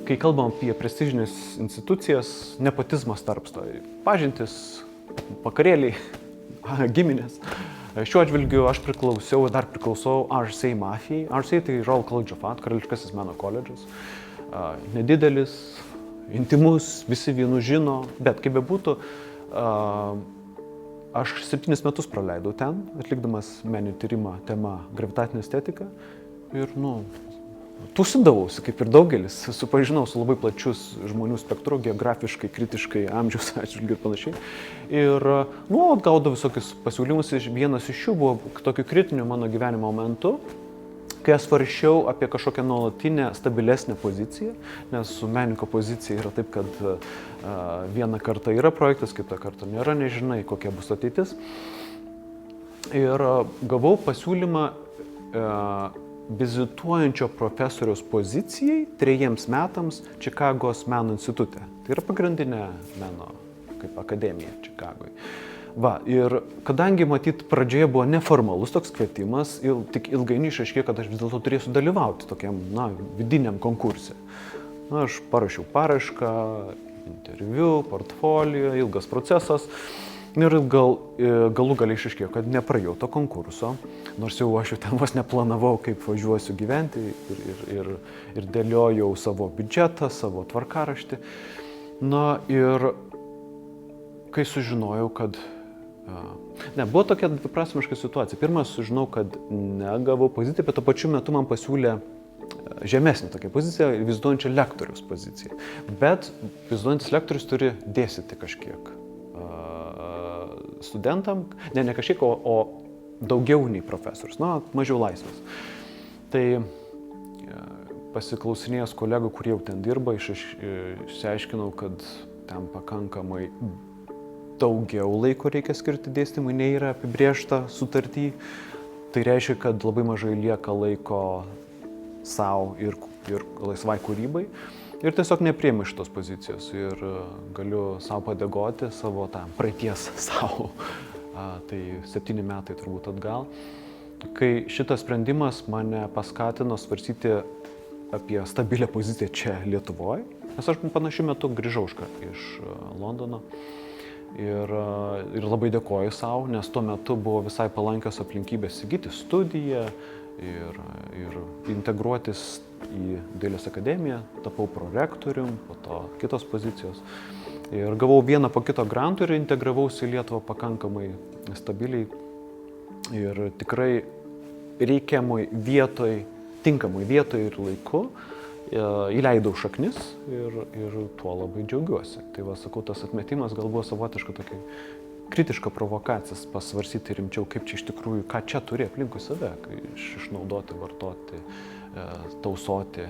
kai kalbam apie prestižinės institucijas, nepotizmas tarpsta. Pažintis, vakarėliai, giminės. Šiuo atžvilgiu aš priklausau RCA mafijai. RCA tai Royal College of Art, Karališkasis meno koledžas. Nedidelis, intimus, visi vienu žino, bet kaip bebūtų, aš 7 metus praleidau ten, atlikdamas meninį tyrimą tema gravitacinė estetika ir, tūsindavausi, kaip ir daugelis, supažinau su labai plačius žmonių spektru, geografiškai, kritiškai, amžiaus atžvilgiu ir panašiai. Ir, gaudavau visokius pasiūlymus, vienas iš jų buvo tokiu kritiniu mano gyvenimo momentu, kai aš svarsčiau apie kažkokią nuolatinę, stabilesnę poziciją, nes su menininko pozicija yra taip, kad vieną kartą yra projektas, kitą kartą nėra, nežinai, kokia bus ateitis. Ir gavau pasiūlymą vizituojančio profesoriaus pozicijai 3 metams Čikagos meno institute. Tai yra pagrindinė meno kaip akademija Čikagoje. Ir kadangi, matyt, pradžioje buvo neformalus toks kvietimas, tik ilgainiui išaiškėjo, kad aš vis dėlto turėsiu dalyvauti tokiam, vidiniam konkurse. Aš parašiau paraišką, interviu, portfolio, ilgas procesas. Ir galų galiai išaiškėjo, kad nepraėjau to konkurso, nors jau aš ten vos neplanavau, kaip važiuosiu gyventi ir dėliojau savo biudžetą, savo tvarkaraštį. Ir kai sužinojau, kad... Buvo tokia dviprasmiška situacija. Pirmą sužinau, kad negavau poziciją, bet tuo pačiu metu man pasiūlė žemesnį tokią poziciją, vizituojančią lektoriaus poziciją. Bet vizituojantis lektorius turi dėstyti kažkiek studentam, ne kažkiek, o daugiau nei profesorius, mažiau laisvas. Tai pasiklausinėjęs kolegų, kurie jau ten dirba, išsiaiškinau, kad ten pakankamai daugiau laiko reikia skirti dėstymui, nei yra apibrėžta sutarty. Tai reiškia, kad labai mažai lieka laiko savo ir laisvai kūrybai. Ir tiesiog nepriimu šitos pozicijos ir galiu savo padėkoti savo praeities savo. Tai 7 metai turbūt atgal. Kai šitas sprendimas mane paskatino svarstyti apie stabilią poziciją čia Lietuvoje, nes aš panašiu metu grįžau iš Londono ir labai dėkoju savo, nes tuo metu buvo visai palankios aplinkybės įgyti studiją ir integruotis į Dailės akademiją, tapau prorektorium, po to kitos pozicijos. Ir gavau vieną po kito grantų ir integravausi į Lietuvą pakankamai stabiliai. Ir tikrai reikiamoj vietoj, tinkamoj vietoj ir laiku įleidau šaknis ir tuo labai džiaugiuosi. Tai sakau, tas atmetimas gal buvo savotiška tokia kritiška provokacija, pasvarsyti rimčiau, kaip čia iš tikrųjų, ką čia turi aplinkui save, išnaudoti, vartoti, tausoti,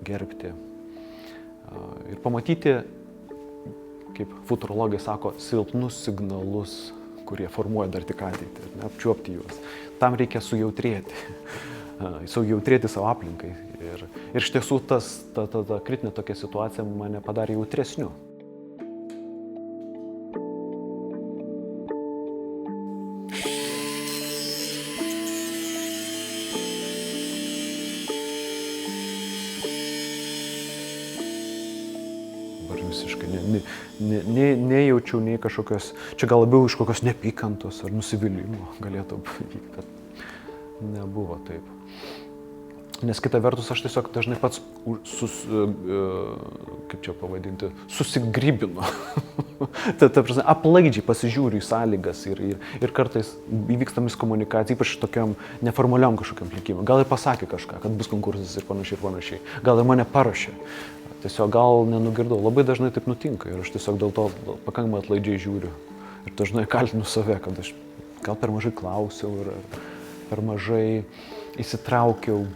gerbti. Ir pamatyti, kaip futurologai sako, silpnus signalus, kurie formuoja dar tik ateitį, apčiuopti juos. Tam reikia sujautrėti savo aplinkai. Ir iš tiesų ta kritinė tokia situacija mane padarė jautresniu. Visiškai nejaučiau nei kažkokios, čia gal labiau iš kokios neapykantos ar nusivylimų galėtų vykti, bet nebuvo taip. Nes kita vertus aš tiesiog dažnai pats susigrybinu. Aplaidžiai pasižiūriu į sąlygas ir kartais įvyksta miskomunikacija, ypač tokiam neformaliom kažkokiam likimui. Gal ir pasakė kažką, kad bus konkursas ir panašiai. Gal ir mane parašė. Tiesiog gal nenugirdau. Labai dažnai taip nutinka ir aš tiesiog dėl to pakankamai atlaidžiai žiūriu. Ir dažnai kaltinu save, kad aš gal per mažai klausiau ir per mažai įsitraukiau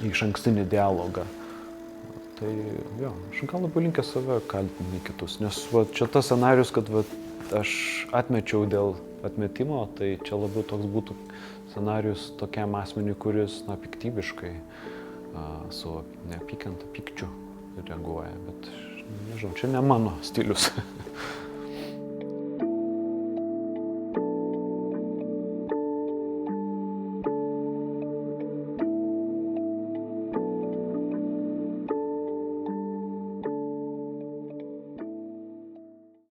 į išankstinį dialogą. Tai aš gal labiau linkęs save kaltinti nei kitus. Nes čia tas scenarijus, kad aš atmečiau dėl atmetimo, tai čia labiau toks būtų scenarijus tokiam asmeniui, kuris piktybiškai su neapykanta, pykčiu reaguoja, bet nežinau, čia ne mano stilius.